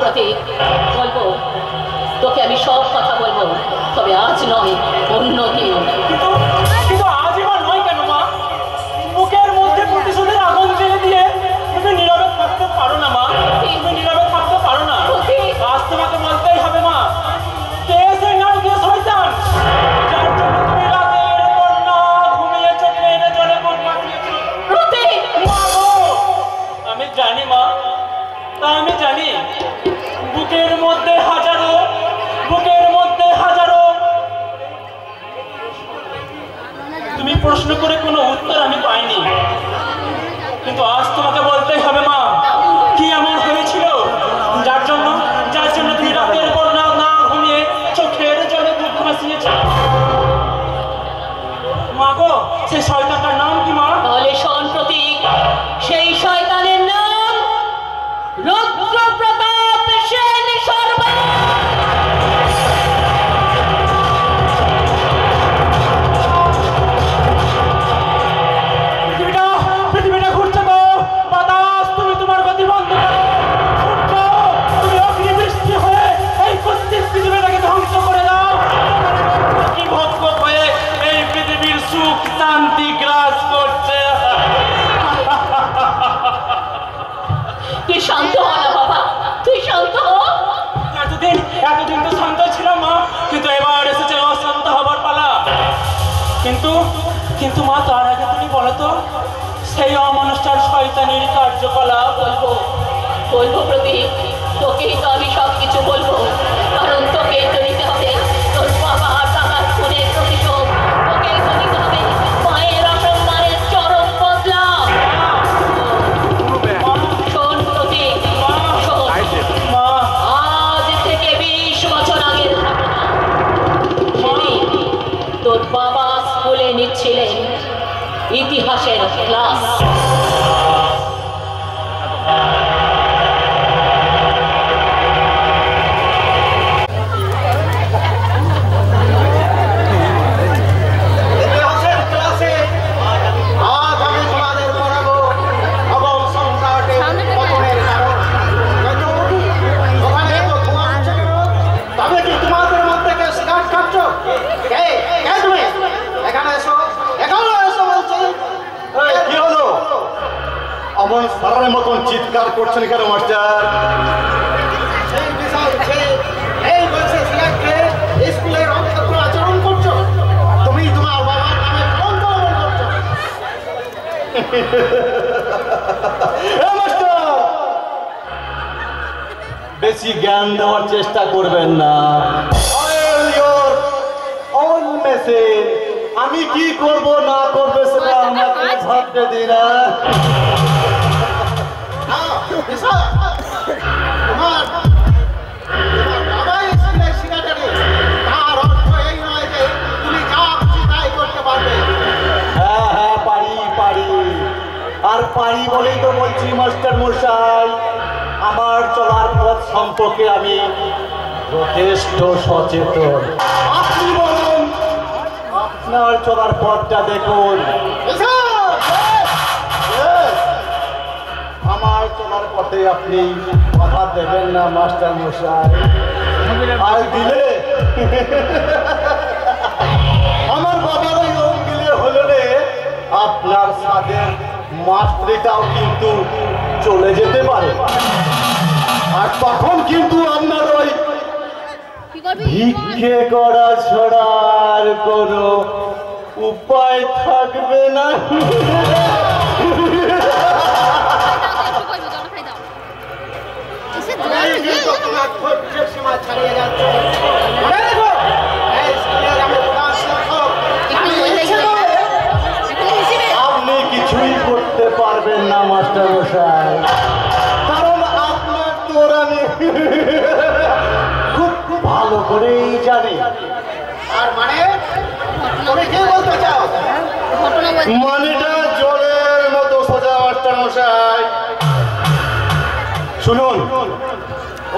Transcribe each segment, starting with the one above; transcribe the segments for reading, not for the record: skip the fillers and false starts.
প্রতীক, বলবো তোকে আমি সব কথা বলবো, তবে আজ নয়, অন্য দিন। কিন্তু আজ এবার নয় কেন মা? বুকের মধ্যে প্রতিশোধের আগুন জ্বেলে দিয়ে তুমি নীরবে থাকতে পারো না মা, তুমি নীরবে থাকতে পারো না। আজ তোমাকে বলতেই হবে মা, কে সে নারকীয় শয়তান যার জন্য তুমি রাতের পর না ঘুমিয়ে চোখের জলে বুক মাখিয়েছো। মা গো, আমি জানি মা, তা আমি জানি বুকের মধ্যে হাজারো তুমি প্রশ্ন করে কোনো উত্তর আমি পাইনি, কিন্তু আজ তোমাকে বলতেই হবে মা, কি এমন হয়েছিল যার জন্য তুমি রাতের পর না ঘুমিয়ে চোখের জলে বুক ভাসিয়েছ। মা গো, সেই শয়তানটার নাম কি মা? তাহলে শোন প্রতীক, সেই শয়তানের নাম রুদ্র প্রতাপ সেন শর্মা। পৃথিবীটা ঘুরছে তো বাতাস, তুমি তোমার গতি বন্ধ করো, তুমি অগ্নিবৃষ্টি হয়ে এই প্রত্যেক পৃথিবীটাকে ধ্বংস করে দাও। কি ভক্ত হয়ে এই পৃথিবীর সুখ শান্তি গ্রাস করছে। তুই শান্ত হ না বাবা, তুই শান্ত হ। এতদিন তো শান্ত ছিলাম মা, কিন্তু এবার এসেছে অশান্ত হবার পালা। কিন্তু মা, তার আগে তুমি বলো তো, সেই অমানুষটার শয়তানির কার্যকলাপ। বলবো প্রতীক, তোকেই তো আমি সব কিছু বলবো, কারণ তোকেই তো নিতে হবে তোর বাবা টাকার খুনের প্রতিশোধ, তোকেই তো নিতে হবে মায়ের অসম্মানের চরম বদলা। শোন প্রতীক, শোন, আজ থেকে 20 বছর আগের ঘটনা। সেদিন তোর বাবা স্কুলে নিচ্ছিলেন ইতিহাসের ক্লাস। অমন সারার মতন চিৎকার করছেন কেন মাস্টার? স্কুলের অনর্থক আচরণ করছো, তুমি তোমার বাবার নামে করছো। বেশি জ্ঞান দেওয়ার চেষ্টা করবেন না। আমি কি করব না করবে সেটা আমাকে ভাবতে দিন না। হ্যাঁ পারি, আর পারি বলেই তো বলছি মাস্টার মশাই, আমার চলার পথ সম্পর্কে আমি যথেষ্ট সচেতন। আপনি বলুন, আপনার চলার পথটা দেখুন। আমার চলার পথে আপনি বাধা দেবেন না মাস্টার মশাই, আর দিলে আমার বাবার ওই অঙ্গিলে হলে রে আপনার সাদের মাস্টারিটাও কিন্তু চলে যেতে পারে, আর তখন কিন্তু আপনার ওই ভিক্ষে করা ছড়ার কোনো উপায় থাকবে না। আপনি কিছুই করতে পারবেন না মাস্টার মশাই, কারণ আপনার তোর আমি খুব ভালো করেই জানি। আর মানে তুমি কি বলতে চাও? মানেটা জলের মতো সোজা মাস্টার মশাই। শুনুন,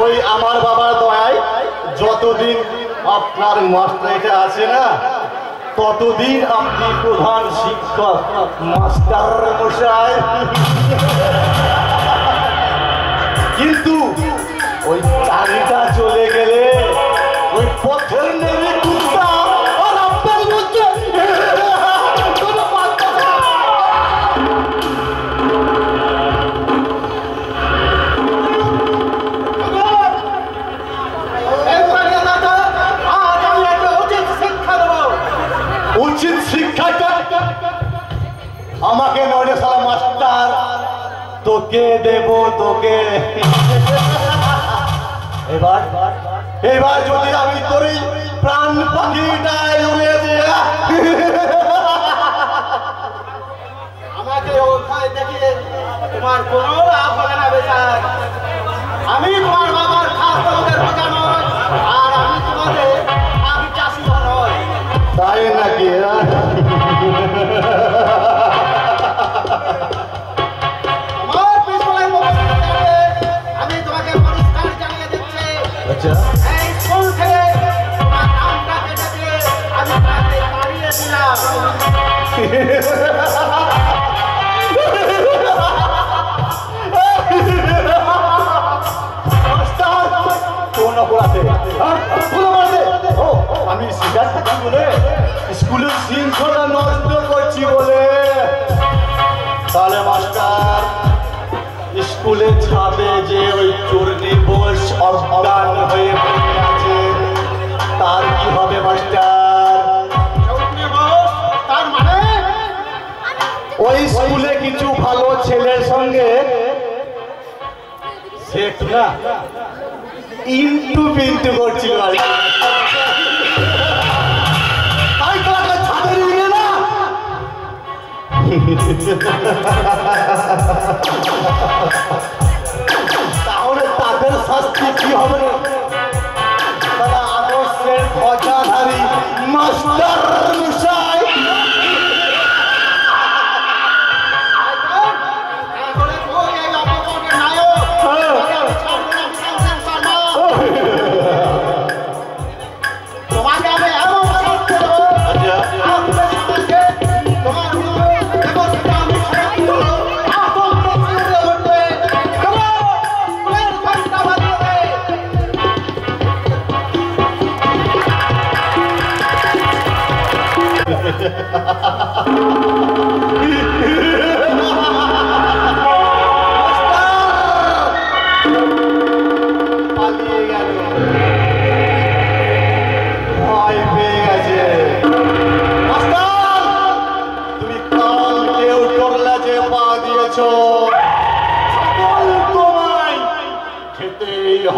ওই আমার বাবার দয়ায় যতদিন আপনার মাস্টারিটা আছে না, ততদিন আপনি প্রধান শিক্ষক মাস্টার মশাই। কিন্তু ওই চারিটা চলে গেলে ওই পথের নেড়ে কুত্তা আর আপনার মধ্যে কোনো পার্থক্য উচিত শিক্ষাটা আমাকে নয় সালা মাস্টার, তোকে দেব তোকে। এবার এবার যদি আমি তোর প্রাণ পাখিটাই উড়ে দিয়ে আমাকে ওখানে দেখিয়ে তোমার কোনো লাভ হবে না বেচার। আমি তোমার বাবার খাস তোমাদের বোঝা নয়, আর আমি তোমাদের আমি চাষি নয়। তাই নাকি? আমার পিছনে আমি তোমাকে পরিষ্কার জানিয়ে দিচ্ছি, এই স্কুল থেকে তোমার নামটা কেটে দিয়ে আমি তোমাকে তাড়িয়ে দিলাম। আমি শিকার থাকি বলে স্কুলের শৃঙ্খলা নষ্ট করছি বলে, তাহলে মাস্টার স্কুলে ছাদে যে ওই চোরনি বোস অজ্ঞান হয়ে পড়ে আছে তার কি হবে মাস্টার? তার মানে ওই স্কুলে কিছু ভালো ছেলের সঙ্গে সেট না ইন্টু পিন্টু করছিল আর কি। তাই তো একটা ছাদের নিয়ে না তাহলে তাদের শাস্তি কি হবে? তারা আদর্শের ধ্বজাধারী মাস্টার মশাই।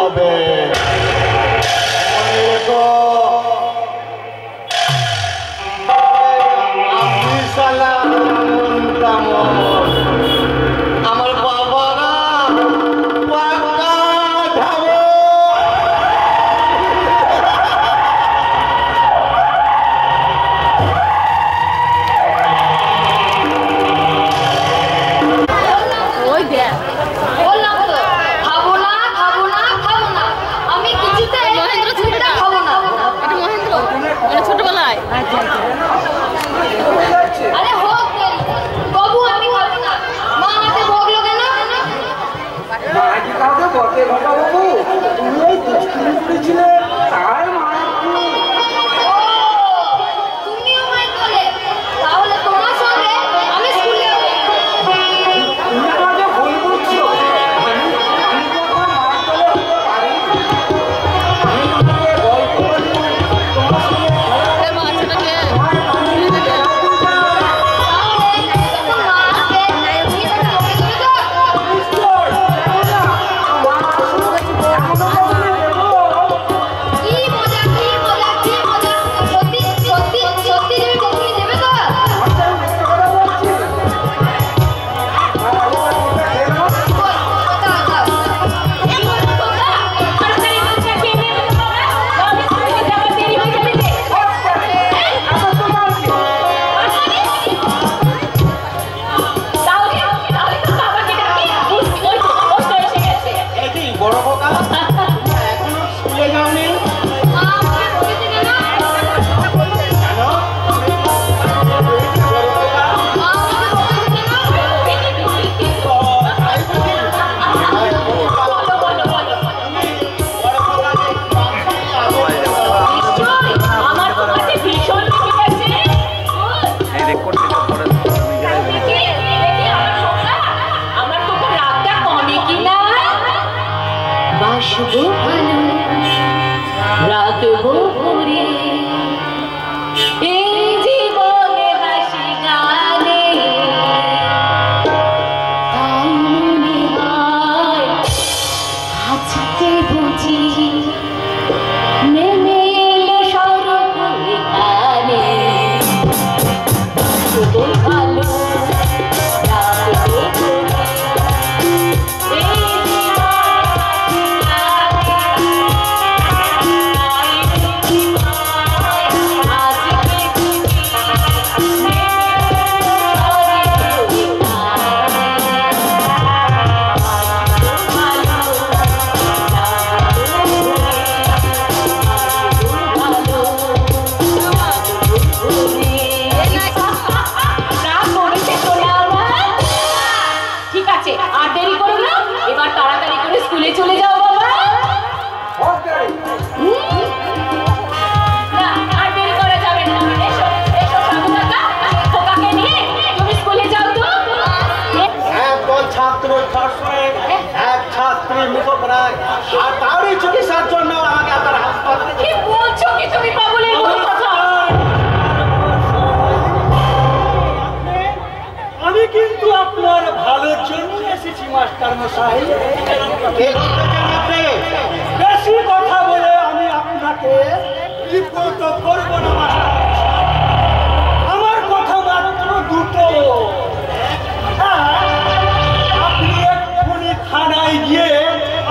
হবে আমার বাবারা ওই দেখ বললাম তো খাবো না খাবো না খাবো না, আমি কিছুতে মহেন্দ্র ছেলেটা খাবো না। এটা মহেন্দ্র মানে ছোটবেলায় আরে হোক বাবু আমি খাবো না। মা হাতে ভোগলো কেন? মা কি কাউকে বকে বাবা বাবু তুমি এই দুষ্টুমি করেছিলে তাই মা তুমিও মাই বলে তাহলে তোমার সঙ্গে আমি স্কুলে তুমি আমাকে ভুল করছো। আমি যখন মার তলে হতে পারি আমি তোমাকে গল্প বলি তোমার সঙ্গে বাসবো ভালো রাখবো ভরে এই জীবনে হাসি গানে তাই মনে হয় আজকে বুঝি নেমে এলো স্বর্গ এখানে বাসবো ভালো রাখবো ভরে চলে যাও বাবা না আর দেরি করা যাবে না এসো এসো সাধু কাকা খোকাকে নিয়ে তুমি স্কুলে যাও তো একদল ছাত্র ধর্ষণে এক ছাত্রী মুখোপরায় আর তারই চিকিৎসার জন্য আমাকে আপনার হাসপাতালে কি বলছো কি তুমি পাগলের মতো কথা আমি কিন্তু আপনার ভালোর জন্য এসেছি মাস্টার মশাই বেশি কথা বলে আমি আপনাকে বিব্রত করব না মাস্টার আমার কথা মাত্র দুটো আপনি এক্ষুনি থানায় গিয়ে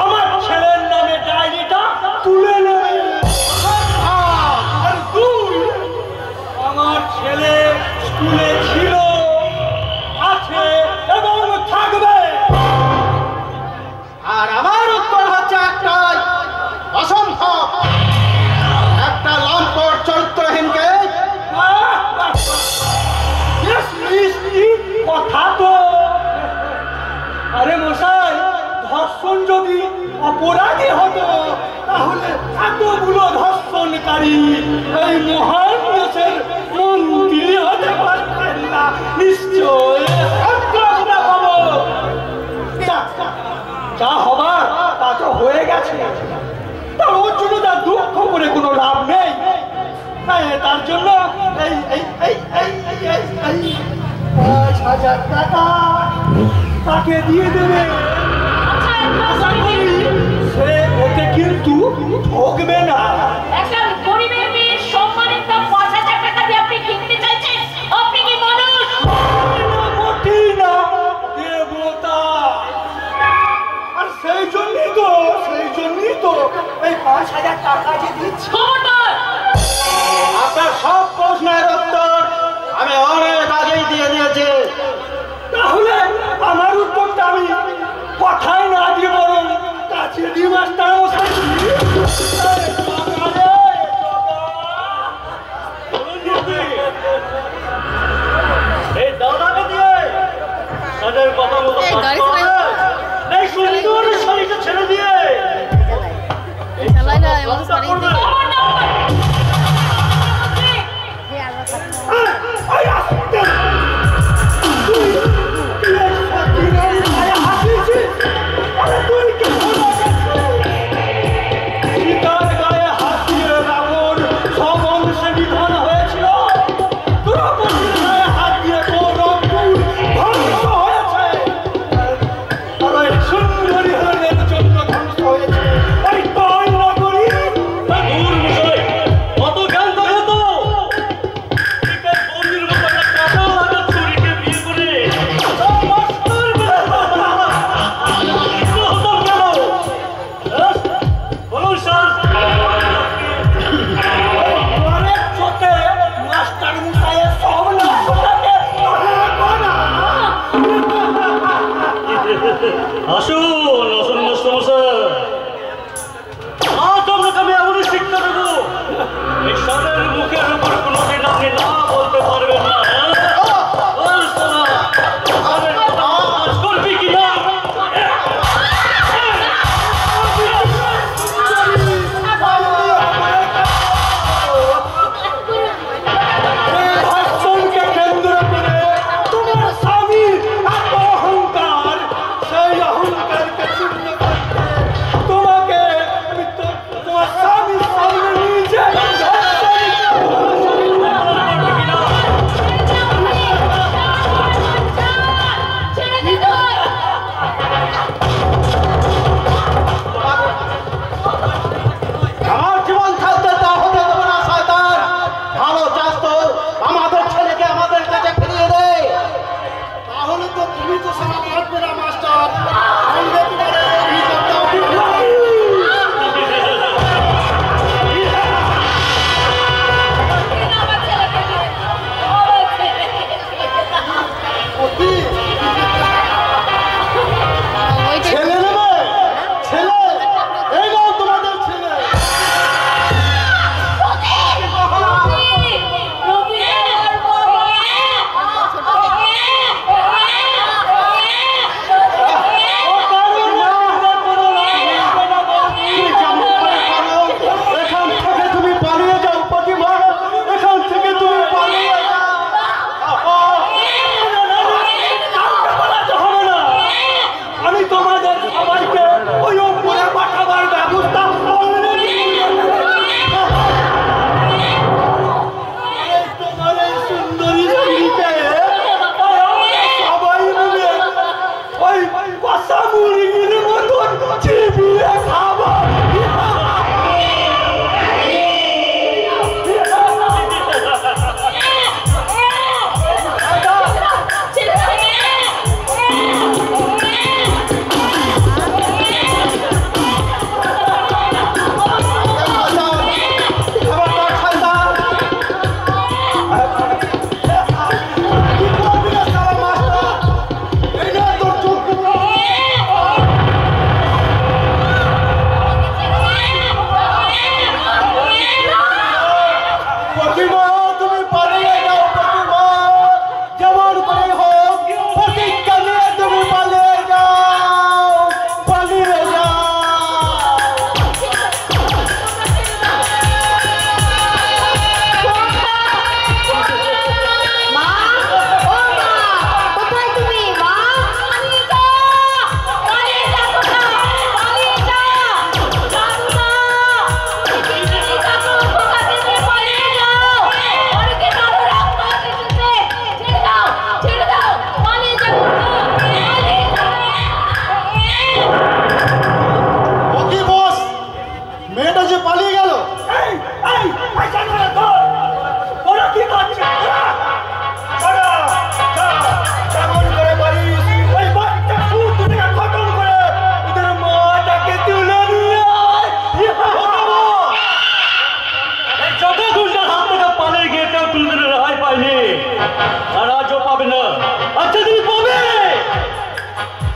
আমার ছেলের নামে ডায়েরিটা তুলে নেবেন আর দুই আমার ছেলে স্কুলে ছিল আছে এবং থাকবে আর আমার উত্তর হচ্ছে একটাই অসম্ভব একটা লম্পট চরিত্রহীনকে কথা তো আরে মশাই ধর্ষণ যদি অপরাধী হতো তাহলে এতগুলো ধর্ষণকারী এই মহান দেশের মন্ত্রী হতে পারতেন না নিশ্চয় যা হবার তা তো হয়ে গেছে তার ওর জন্য তার দুঃখ করে কোনো লাভ নেই তার জন্য এই ৫,০০০ টাকা তাকে দিয়ে দেবে সে ওকে কিন্তু ঠকবে না একটা গরিবের মেয়ের সম্মানের দাম ৫,০০০ টাকা দিয়ে আপনি কিনতে চাইছেন আপনি কি মানুষ মোটেই না দেবতা আর সেই জন্যই তো এই ৫,০০০ টাকা যে দিচ্ছি খবরদার আপনার সব প্রশ্নের উত্তর আমি অনেক আগেই দিয়ে দিয়েছি তাহলে আমার উত্তরটা আমি কথায় না দিয়ে বরং কাছে দিয়ে মাস্টার মশাই এই দাদাকে দিয়ে তাদের কথা মতো এই সুন্দর শরীরটা ছেড়ে দিয়ে যে পালিয়ে গেল। ওরা কি করছে? কেমন করে পারিস ওই বাচ্চা ফুটুকে খতম করে ওদের মাটাকে তুলে নিয়ে আয়। যত গুন্ডার হাত থেকে পালিয়ে গিয়ে কেউ তুলে রেহাই পায়নি, আর আজও পাবে না। আর যেদিন পাবে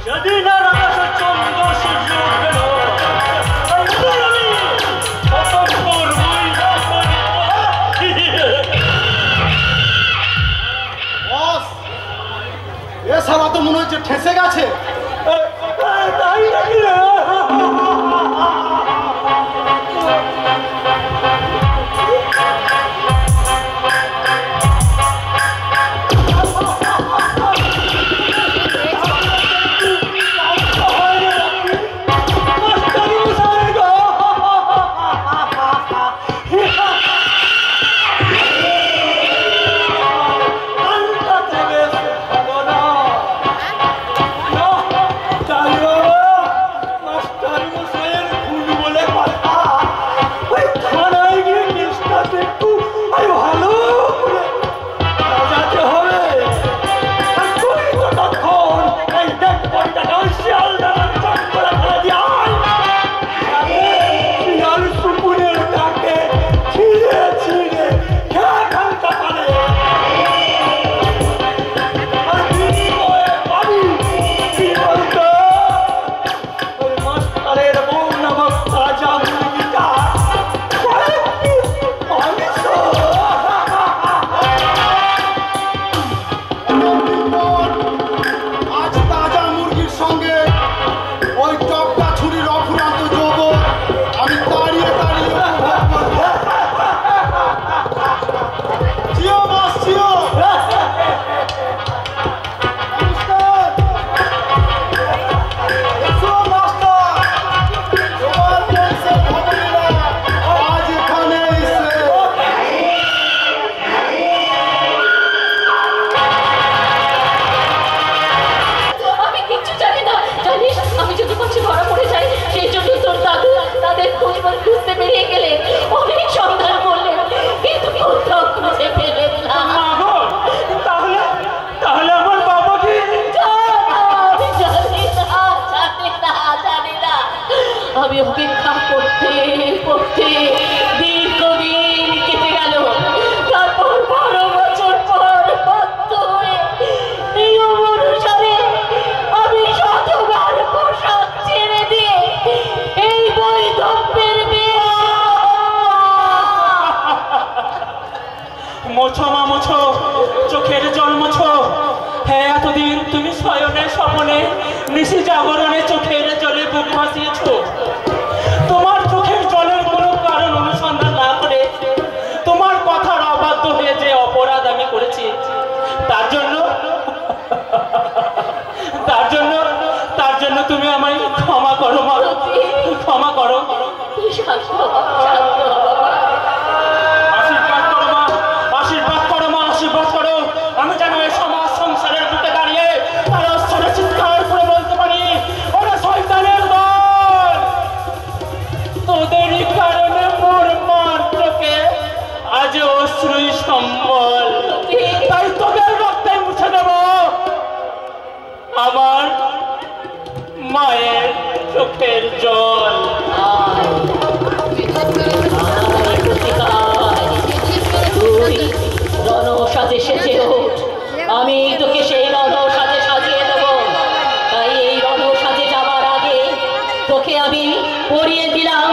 সেদিন আর আকাশের চন্দ্র সূর্য উঠবে না। এছাড়া তো মনে হচ্ছে ঠেসে গেছে। তাই নাকি রে? আমি অপেক্ষা করতে করতে দীর্ঘদিন কেটে গেল। তারপর 12 বছর পর বাধ্য হয়ে এই অনুসারে আমি শতবার পোশাক ছেড়ে দিয়ে এই বৈধব্যের মোছো মা মোছো, চোখের জল মোছো। হ্যাঁ, এতদিন তুমি শয়নে স্বপনে নিশি জাগরণে চোখের জলে বুক ভাসিয়েছ। তোমার চোখের জলের কোনো কারণ অনুসন্ধান না করে তোমার কথার অবাধ্য হয়ে যে অপরাধ আমি করেছি, তার জন্য তুমি আমায় ক্ষমা করো মা, ক্ষমা করো। আশীর্বাদ করো মা, আশীর্বাদ করো মা, আশীর্বাদ করো। আমি যেন এই সমাজ সংসারের বুকে দাঁড়িয়ে তার অস্তরে চিৎকার করে বলতে পারি, ওরা শয়তানের দল, তোদেরই কারণে মোর মার চোখে আজ অশ্রুই সম্বল। তাই তোদের রক্তে মুছে দেব আমার মায়ের চোখের জল। রণসাজে সেজে ওঠ, আমি তোকে সেই রণসাজে সাজিয়ে দেব। তাই এই রণসাজে যাবার আগে তোকে আমি পরিয়ে দিলাম